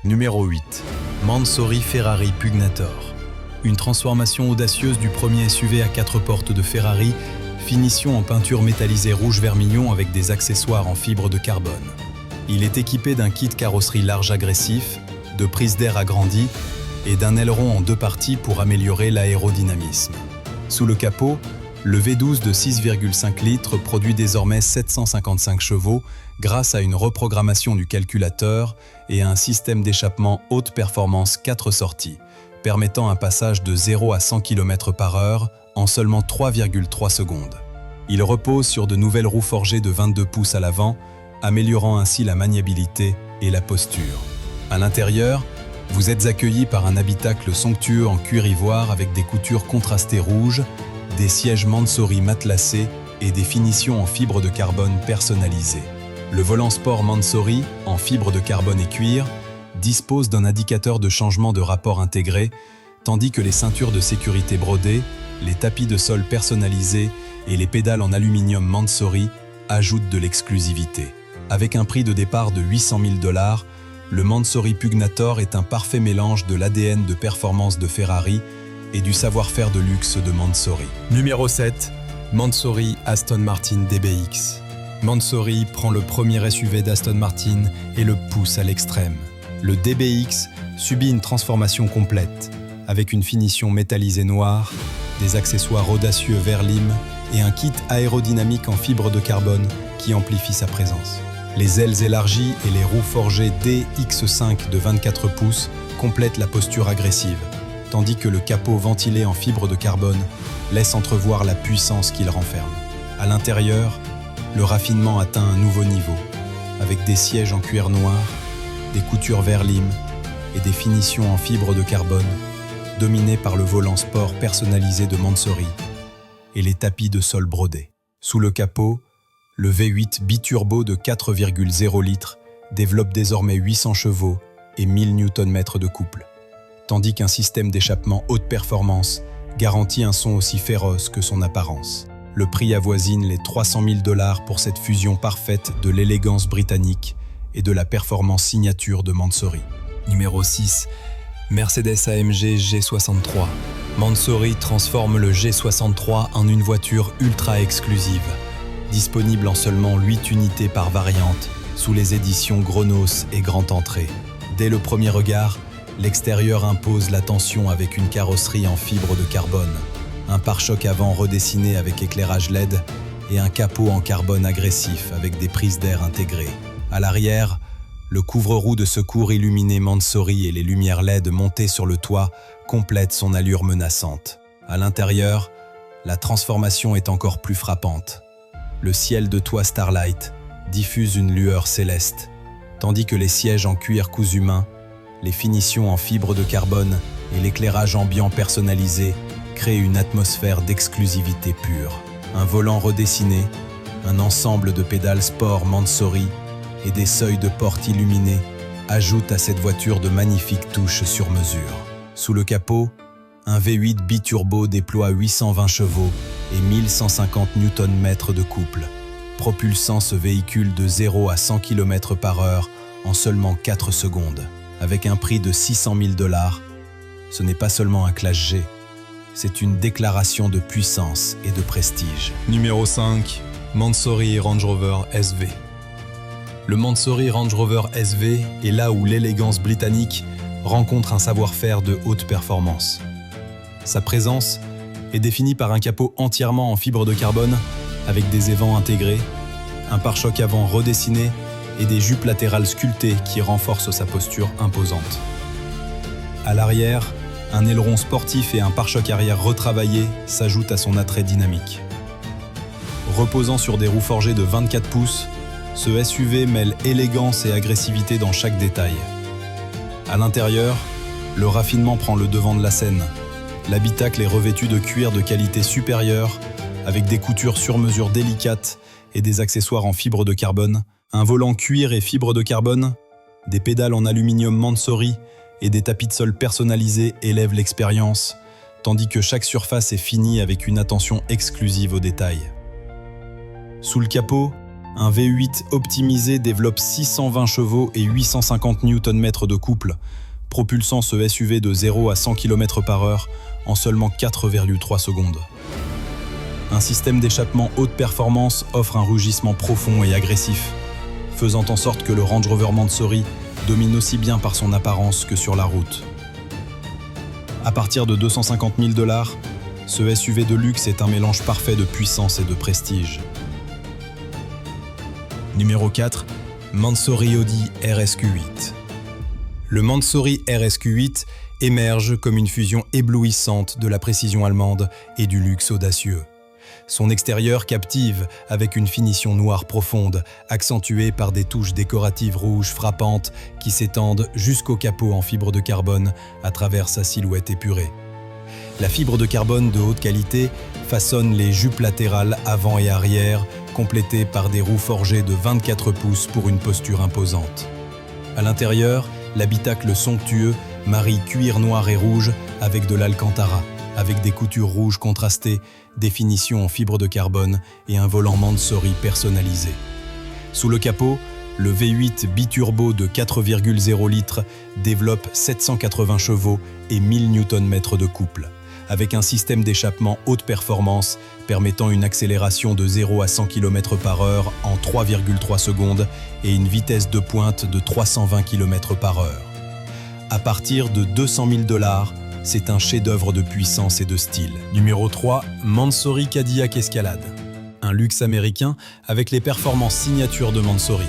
Numéro 8. Mansory Ferrari Pugnator. Une transformation audacieuse du premier SUV à 4 portes de Ferrari, finition en peinture métallisée rouge vermillon avec des accessoires en fibre de carbone. Il est équipé d'un kit carrosserie large agressif, de prises d'air agrandies et d'un aileron en 2 parties pour améliorer l'aérodynamisme. Sous le capot, le V12 de 6,5 litres produit désormais 755 chevaux grâce à une reprogrammation du calculateur et à un système d'échappement haute performance 4 sorties, permettant un passage de 0 à 100 km/h en seulement 3,3 secondes. Il repose sur de nouvelles roues forgées de 22 pouces à l'avant, améliorant ainsi la maniabilité et la posture. À l'intérieur, vous êtes accueilli par un habitacle somptueux en cuir ivoire avec des coutures contrastées rouges, des sièges Mansory matelassés et des finitions en fibre de carbone personnalisées. Le volant sport Mansory, en fibre de carbone et cuir, dispose d'un indicateur de changement de rapport intégré, tandis que les ceintures de sécurité brodées, les tapis de sol personnalisés et les pédales en aluminium Mansory ajoutent de l'exclusivité. Avec un prix de départ de 800 000 $, le Mansory Pugnator est un parfait mélange de l'ADN de performance de Ferrari et du savoir-faire de luxe de Mansory. Numéro 7. Mansory Aston Martin DBX. Mansory prend le premier SUV d'Aston Martin et le pousse à l'extrême. Le DBX subit une transformation complète, avec une finition métallisée noire, des accessoires audacieux vert lime et un kit aérodynamique en fibre de carbone qui amplifie sa présence. Les ailes élargies et les roues forgées DX5 de 24 pouces complètent la posture agressive, tandis que le capot ventilé en fibre de carbone laisse entrevoir la puissance qu'il renferme. À l'intérieur, le raffinement atteint un nouveau niveau, avec des sièges en cuir noir, des coutures vert lime et des finitions en fibre de carbone, dominées par le volant sport personnalisé de Mansory et les tapis de sol brodés. Sous le capot, le V8 biturbo de 4,0 litres développe désormais 800 chevaux et 1000 Nm de couple, tandis qu'un système d'échappement haute performance garantit un son aussi féroce que son apparence. Le prix avoisine les 300 000 $ pour cette fusion parfaite de l'élégance britannique et de la performance signature de Mansory. Numéro 6. Mercedes AMG G63. Mansory transforme le G63 en une voiture ultra exclusive, disponible en seulement 8 unités par variante, sous les éditions Chronos et Grand Entrée. Dès le premier regard, l'extérieur impose l'attention avec une carrosserie en fibre de carbone, un pare-choc avant redessiné avec éclairage LED et un capot en carbone agressif avec des prises d'air intégrées. À l'arrière, le couvre-roue de secours illuminé Mansory et les lumières LED montées sur le toit complètent son allure menaçante. À l'intérieur, la transformation est encore plus frappante. Le ciel de toit Starlight diffuse une lueur céleste, tandis que les sièges en cuir cousu main, les finitions en fibre de carbone et l'éclairage ambiant personnalisé créent une atmosphère d'exclusivité pure. Un volant redessiné, un ensemble de pédales sport Mansory et des seuils de porte illuminés ajoutent à cette voiture de magnifiques touches sur mesure. Sous le capot, un V8 biturbo déploie 820 chevaux et 1150 Nm de couple, propulsant ce véhicule de 0 à 100 km/h en seulement 4 secondes. Avec un prix de 600 000 $, ce n'est pas seulement un Classe G, c'est une déclaration de puissance et de prestige. Numéro 5. Mansory Range Rover SV. Le Mansory Range Rover SV est là où l'élégance britannique rencontre un savoir-faire de haute performance. Sa présence est définie par un capot entièrement en fibre de carbone avec des évents intégrés, un pare-choc avant redessiné et des jupes latérales sculptées qui renforcent sa posture imposante. À l'arrière, un aileron sportif et un pare-choc arrière retravaillé s'ajoutent à son attrait dynamique. Reposant sur des roues forgées de 24 pouces, ce SUV mêle élégance et agressivité dans chaque détail. À l'intérieur, le raffinement prend le devant de la scène. L'habitacle est revêtu de cuir de qualité supérieure, avec des coutures sur mesure délicates et des accessoires en fibre de carbone, un volant cuir et fibre de carbone, des pédales en aluminium Mansory et des tapis de sol personnalisés élèvent l'expérience, tandis que chaque surface est finie avec une attention exclusive aux détails. Sous le capot, Un V8 optimisé développe 620 chevaux et 850 Nm de couple, propulsant ce SUV de 0 à 100 km/h en seulement 4,3 secondes. Un système d'échappement haute performance offre un rugissement profond et agressif, faisant en sorte que le Range Rover Mansory domine aussi bien par son apparence que sur la route. À partir de 250 000 $, ce SUV de luxe est un mélange parfait de puissance et de prestige. Numéro 4, Mansory Audi RSQ8. Le Mansory RSQ8 émerge comme une fusion éblouissante de la précision allemande et du luxe audacieux. Son extérieur captive avec une finition noire profonde, accentuée par des touches décoratives rouges frappantes qui s'étendent jusqu'au capot en fibre de carbone à travers sa silhouette épurée. La fibre de carbone de haute qualité façonne les jupes latérales avant et arrière, complétées par des roues forgées de 24 pouces pour une posture imposante. À l'intérieur, l'habitacle somptueux marie cuir noir et rouge avec de l'alcantara, avec des coutures rouges contrastées, des finitions en fibre de carbone et un volant Mansory personnalisé. Sous le capot, le V8 biturbo de 4,0 litres développe 780 chevaux et 1000 Nm de couple, avec un système d'échappement haute performance permettant une accélération de 0 à 100 km/h en 3,3 secondes et une vitesse de pointe de 320 km/h. À partir de 200 000 $, c'est un chef-d'œuvre de puissance et de style. Numéro 3, Mansory Cadillac Escalade. Un luxe américain avec les performances signatures de Mansory.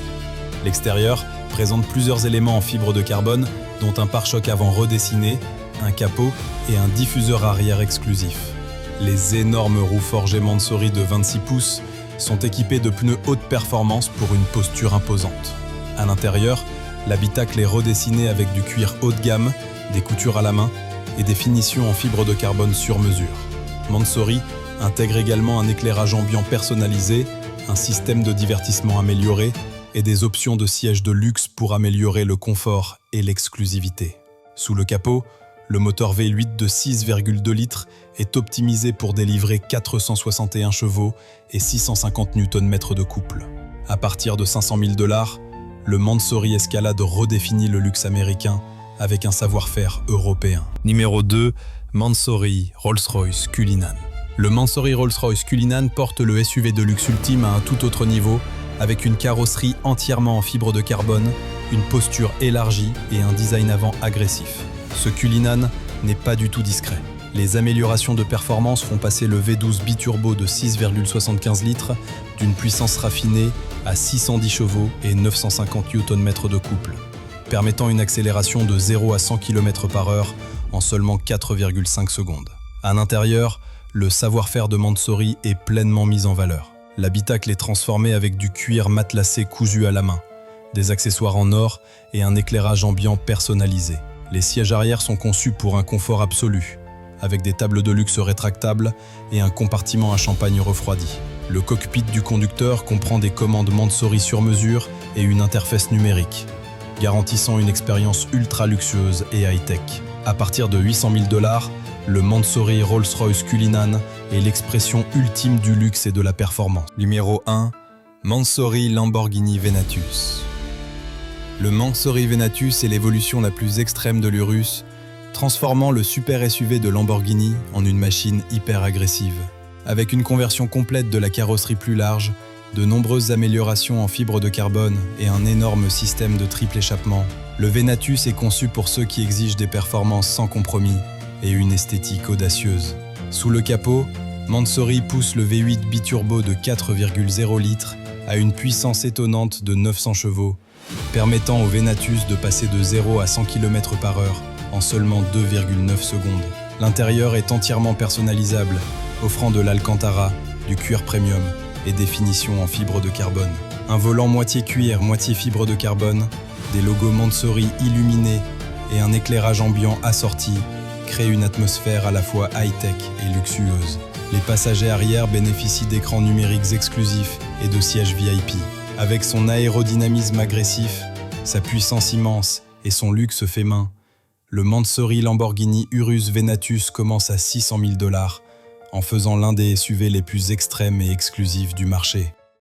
L'extérieur présente plusieurs éléments en fibre de carbone, dont un pare-choc avant redessiné, un capot et un diffuseur arrière exclusif. Les énormes roues forgées Mansory de 26 pouces sont équipées de pneus haute performance pour une posture imposante. À l'intérieur, l'habitacle est redessiné avec du cuir haut de gamme, des coutures à la main et des finitions en fibre de carbone sur mesure. Mansory intègre également un éclairage ambiant personnalisé, un système de divertissement amélioré et des options de sièges de luxe pour améliorer le confort et l'exclusivité. Sous le capot, le moteur V8 de 6,2 litres est optimisé pour délivrer 461 chevaux et 650 Nm de couple. À partir de 500 000 $, le Mansory Escalade redéfinit le luxe américain avec un savoir-faire européen. Numéro 2, Mansory Rolls-Royce Cullinan. Le Mansory Rolls-Royce Cullinan porte le SUV de luxe ultime à un tout autre niveau, avec une carrosserie entièrement en fibre de carbone, une posture élargie et un design avant agressif. Ce Cullinan n'est pas du tout discret. Les améliorations de performance font passer le V12 biturbo de 6,75 litres d'une puissance raffinée à 610 chevaux et 950 Nm de couple, permettant une accélération de 0 à 100 km/h en seulement 4,5 secondes. À l'intérieur, le savoir-faire de Mansory est pleinement mis en valeur. L'habitacle est transformé avec du cuir matelassé cousu à la main, des accessoires en or et un éclairage ambiant personnalisé. Les sièges arrière sont conçus pour un confort absolu, avec des tables de luxe rétractables et un compartiment à champagne refroidi. Le cockpit du conducteur comprend des commandes Mansory sur mesure et une interface numérique, garantissant une expérience ultra luxueuse et high-tech. À partir de 800 000 $, le Mansory Rolls-Royce Cullinan est l'expression ultime du luxe et de la performance. Numéro 1, Mansory Lamborghini Venatus. Le Mansory Venatus est l'évolution la plus extrême de l'Urus, transformant le super SUV de Lamborghini en une machine hyper agressive. Avec une conversion complète de la carrosserie plus large, de nombreuses améliorations en fibre de carbone et un énorme système de triple échappement, le Venatus est conçu pour ceux qui exigent des performances sans compromis et une esthétique audacieuse. Sous le capot, Mansory pousse le V8 biturbo de 4,0 litres à une puissance étonnante de 900 chevaux, permettant au Venatus de passer de 0 à 100 km/h en seulement 2,9 secondes. L'intérieur est entièrement personnalisable, offrant de l'alcantara, du cuir premium et des finitions en fibre de carbone. Un volant moitié cuir, moitié fibre de carbone, des logos Mansory illuminés et un éclairage ambiant assorti créent une atmosphère à la fois high-tech et luxueuse. Les passagers arrière bénéficient d'écrans numériques exclusifs et de sièges VIP. Avec son aérodynamisme agressif, sa puissance immense et son luxe fait main, le Mansory Lamborghini Urus Venatus commence à 600 000 $, en faisant l'un des SUV les plus extrêmes et exclusifs du marché.